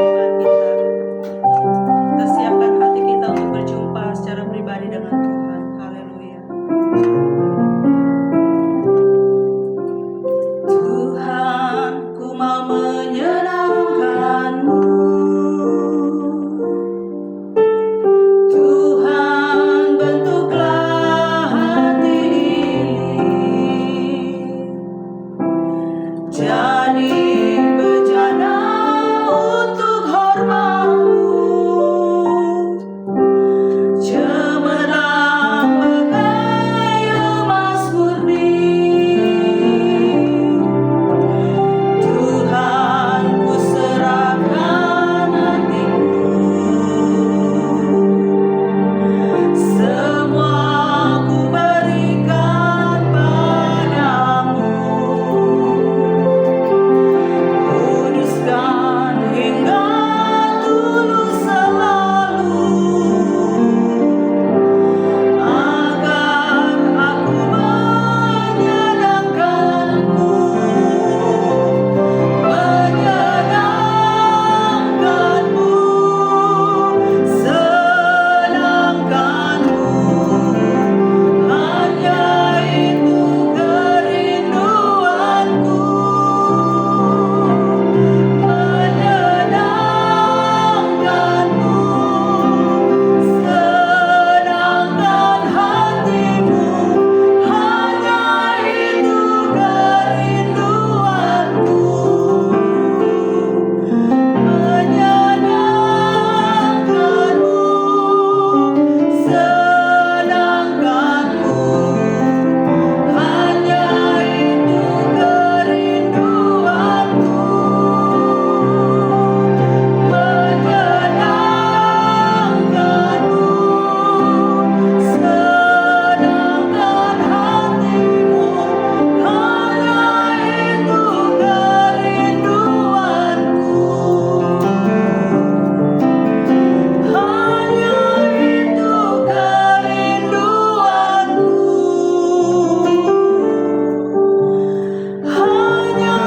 Tuhan kita. Kita siapkan hati kita untuk berjumpa secara pribadi dengan Tuhan. Haleluya. Tuhan, ku mau menyenangkan-Mu. Tuhan, bentuklah hati ini jadi bejana untuk hormat-Mu, cemerlang bagai emas murni. Tuhan, ku serahkan hatiku, semua ku berikan padamu. Kuduskan hingga tulus selalu, agar aku menyenangkan-Mu, menyenangkan-Mu, senangkan-Mu. Hanya itu kerinduanku, menyenangkan-Mu, senangkan hatimu. Hanya itu kerinduanku, menyenangkan-Mu, senangkan-Mu. Hanya itu kerinduanku, menyenangkan-Mu, senangkan hatimu. Hanya itu kerinduanku, hanya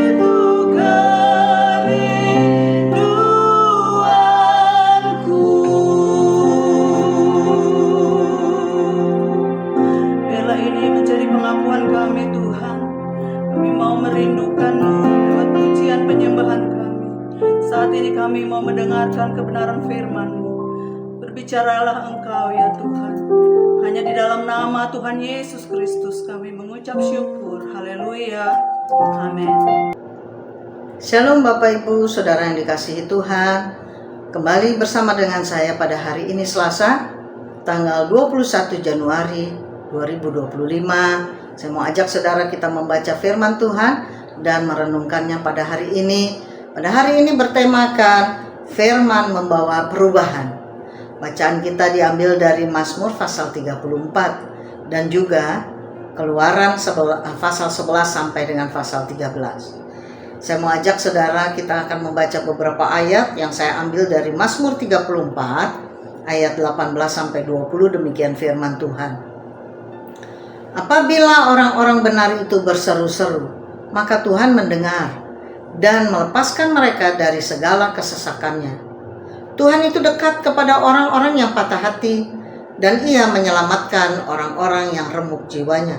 itu kerinduanku, hanya itu kerinduanku. Biarlah ini menjadi pengakuan kami, Tuhan. Kami mau merindukan-Mu lewat pujian penyembahan kami. Saat ini kami mau mendengarkan kebenaran firman-Mu. Berbicaralah Engkau ya Tuhan. Hanya di dalam nama Tuhan Yesus Kristus kami mengucap syukur. Haleluya. Amin. Shalom Bapak Ibu Saudara yang dikasihi Tuhan. Kembali bersama dengan saya pada hari ini Selasa tanggal 21 Januari 2025. Saya mau ajak saudara kita membaca firman Tuhan dan merenungkannya pada hari ini. Pada hari ini bertemakan firman membawa perubahan. Bacaan kita diambil dari Mazmur pasal 34 dan juga Keluaran pasal 11 sampai dengan pasal 13. Saya mau ajak saudara kita akan membaca beberapa ayat yang saya ambil dari Mazmur 34 ayat 18 sampai 20. Demikian firman Tuhan. Apabila orang-orang benar itu berseru-seru, maka Tuhan mendengar dan melepaskan mereka dari segala kesesakannya. Tuhan itu dekat kepada orang-orang yang patah hati, dan Ia menyelamatkan orang-orang yang remuk jiwanya.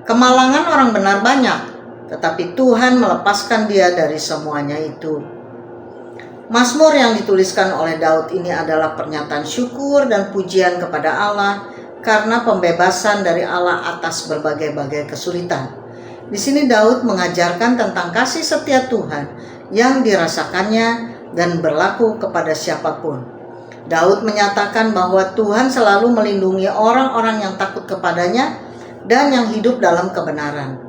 Kemalangan orang benar banyak, tetapi Tuhan melepaskan dia dari semuanya itu. Mazmur yang dituliskan oleh Daud ini adalah pernyataan syukur dan pujian kepada Allah karena pembebasan dari Allah atas berbagai-bagai kesulitan. Di sini Daud mengajarkan tentang kasih setia Tuhan yang dirasakannya dan berlaku kepada siapapun. Daud menyatakan bahwa Tuhan selalu melindungi orang-orang yang takut kepadanya dan yang hidup dalam kebenaran.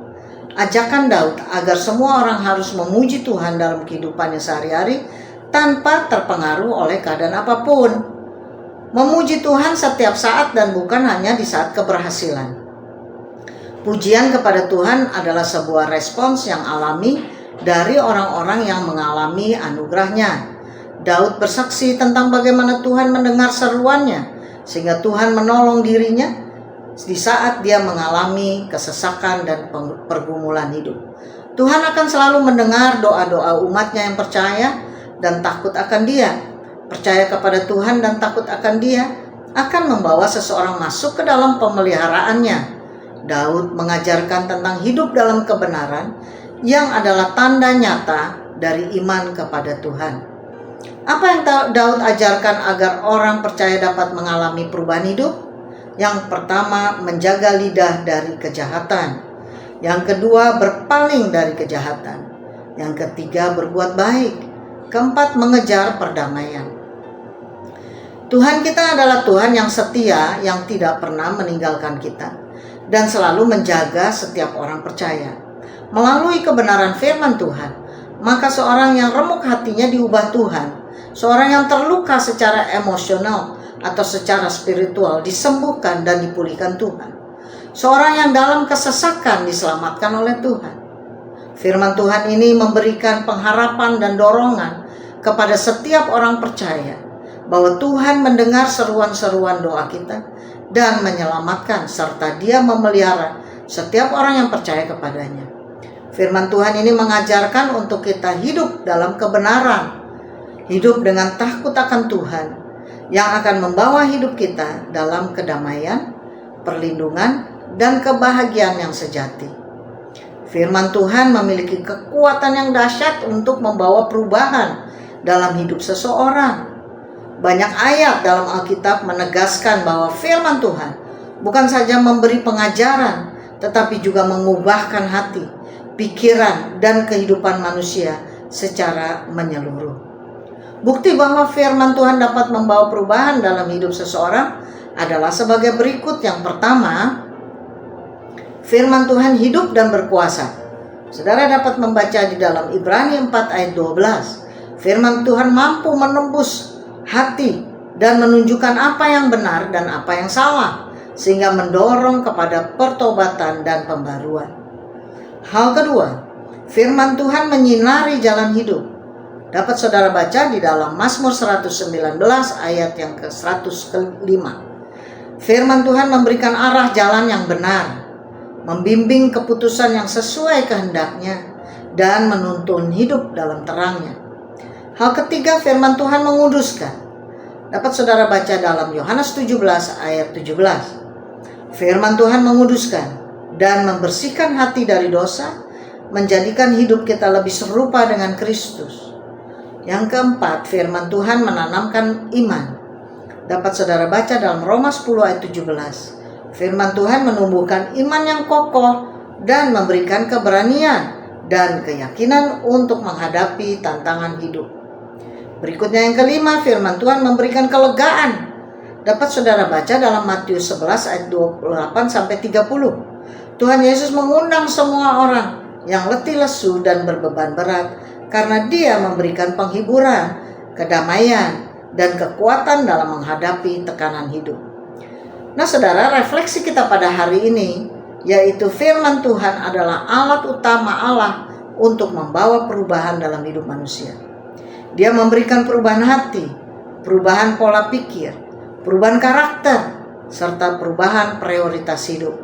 Ajakan Daud agar semua orang harus memuji Tuhan dalam kehidupannya sehari-hari tanpa terpengaruh oleh keadaan apapun. Memuji Tuhan setiap saat dan bukan hanya di saat keberhasilan. Pujian kepada Tuhan adalah sebuah respons yang alami dari orang-orang yang mengalami anugerahnya. Daud bersaksi tentang bagaimana Tuhan mendengar seruannya, sehingga Tuhan menolong dirinya di saat dia mengalami kesesakan dan pergumulan hidup. Tuhan akan selalu mendengar doa-doa umatnya yang percaya dan takut akan Dia. Percaya kepada Tuhan dan takut akan Dia akan membawa seseorang masuk ke dalam pemeliharaannya. Daud mengajarkan tentang hidup dalam kebenaran yang adalah tanda nyata dari iman kepada Tuhan. Apa yang Daud ajarkan agar orang percaya dapat mengalami perubahan hidup? Yang pertama, menjaga lidah dari kejahatan. Yang kedua, berpaling dari kejahatan. Yang ketiga, berbuat baik. Keempat, mengejar perdamaian. Tuhan kita adalah Tuhan yang setia, yang tidak pernah meninggalkan kita, dan selalu menjaga setiap orang percaya. Melalui kebenaran firman Tuhan, maka seorang yang remuk hatinya diubah Tuhan. Seorang yang terluka secara emosional atau secara spiritual disembuhkan dan dipulihkan Tuhan. Seorang yang dalam kesesakan diselamatkan oleh Tuhan. Firman Tuhan ini memberikan pengharapan dan dorongan kepada setiap orang percaya bahwa Tuhan mendengar seruan-seruan doa kita dan menyelamatkan, serta Dia memelihara setiap orang yang percaya kepadanya. Firman Tuhan ini mengajarkan untuk kita hidup dalam kebenaran, hidup dengan takut akan Tuhan, yang akan membawa hidup kita dalam kedamaian, perlindungan, dan kebahagiaan yang sejati. Firman Tuhan memiliki kekuatan yang dahsyat untuk membawa perubahan dalam hidup seseorang. Banyak ayat dalam Alkitab menegaskan bahwa firman Tuhan bukan saja memberi pengajaran, tetapi juga mengubahkan hati, pikiran, dan kehidupan manusia secara menyeluruh. Bukti bahwa firman Tuhan dapat membawa perubahan dalam hidup seseorang adalah sebagai berikut. Yang pertama, firman Tuhan hidup dan berkuasa. Saudara dapat membaca di dalam Ibrani 4 ayat 12. Firman Tuhan mampu menembus hati dan menunjukkan apa yang benar dan apa yang salah, sehingga mendorong kepada pertobatan dan pembaruan. Hal kedua, firman Tuhan menyinari jalan hidup. Dapat saudara baca di dalam Mazmur 119 ayat yang ke-105. Firman Tuhan memberikan arah jalan yang benar, membimbing keputusan yang sesuai kehendaknya, dan menuntun hidup dalam terangnya. Hal ketiga, firman Tuhan menguduskan. Dapat saudara baca dalam Yohanes 17 ayat 17. Firman Tuhan menguduskan dan membersihkan hati dari dosa, menjadikan hidup kita lebih serupa dengan Kristus. Yang keempat, firman Tuhan menanamkan iman. Dapat saudara baca dalam Roma 10 ayat 17. Firman Tuhan menumbuhkan iman yang kokoh dan memberikan keberanian dan keyakinan untuk menghadapi tantangan hidup. Berikutnya yang kelima, firman Tuhan memberikan kelegaan. Dapat saudara baca dalam Matius 11 ayat 28 sampai 30. Tuhan Yesus mengundang semua orang yang letih lesu dan berbeban berat, karena Dia memberikan penghiburan, kedamaian, dan kekuatan dalam menghadapi tekanan hidup. Nah saudara, refleksi kita pada hari ini yaitu firman Tuhan adalah alat utama Allah untuk membawa perubahan dalam hidup manusia. Dia memberikan perubahan hati, perubahan pola pikir, perubahan karakter, serta perubahan prioritas hidup.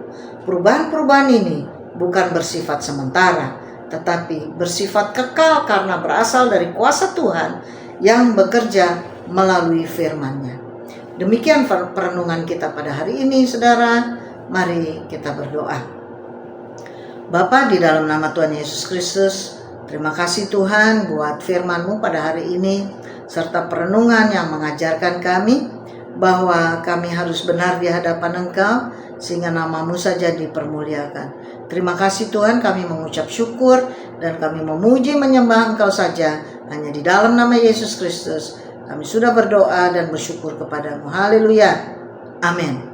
Perubahan-perubahan ini bukan bersifat sementara, tetapi bersifat kekal karena berasal dari kuasa Tuhan yang bekerja melalui firman-Nya. Demikian perenungan kita pada hari ini, saudara. Mari kita berdoa. Bapa, di dalam nama Tuhan Yesus Kristus, terima kasih Tuhan buat firman-Mu pada hari ini, serta perenungan yang mengajarkan kami bahwa kami harus benar di hadapan Engkau, sehingga nama-Mu saja dipermuliakan. Terima kasih Tuhan, kami mengucap syukur dan kami memuji menyembah Engkau saja. Hanya di dalam nama Yesus Kristus kami sudah berdoa dan bersyukur kepadamu. Haleluya. Amin.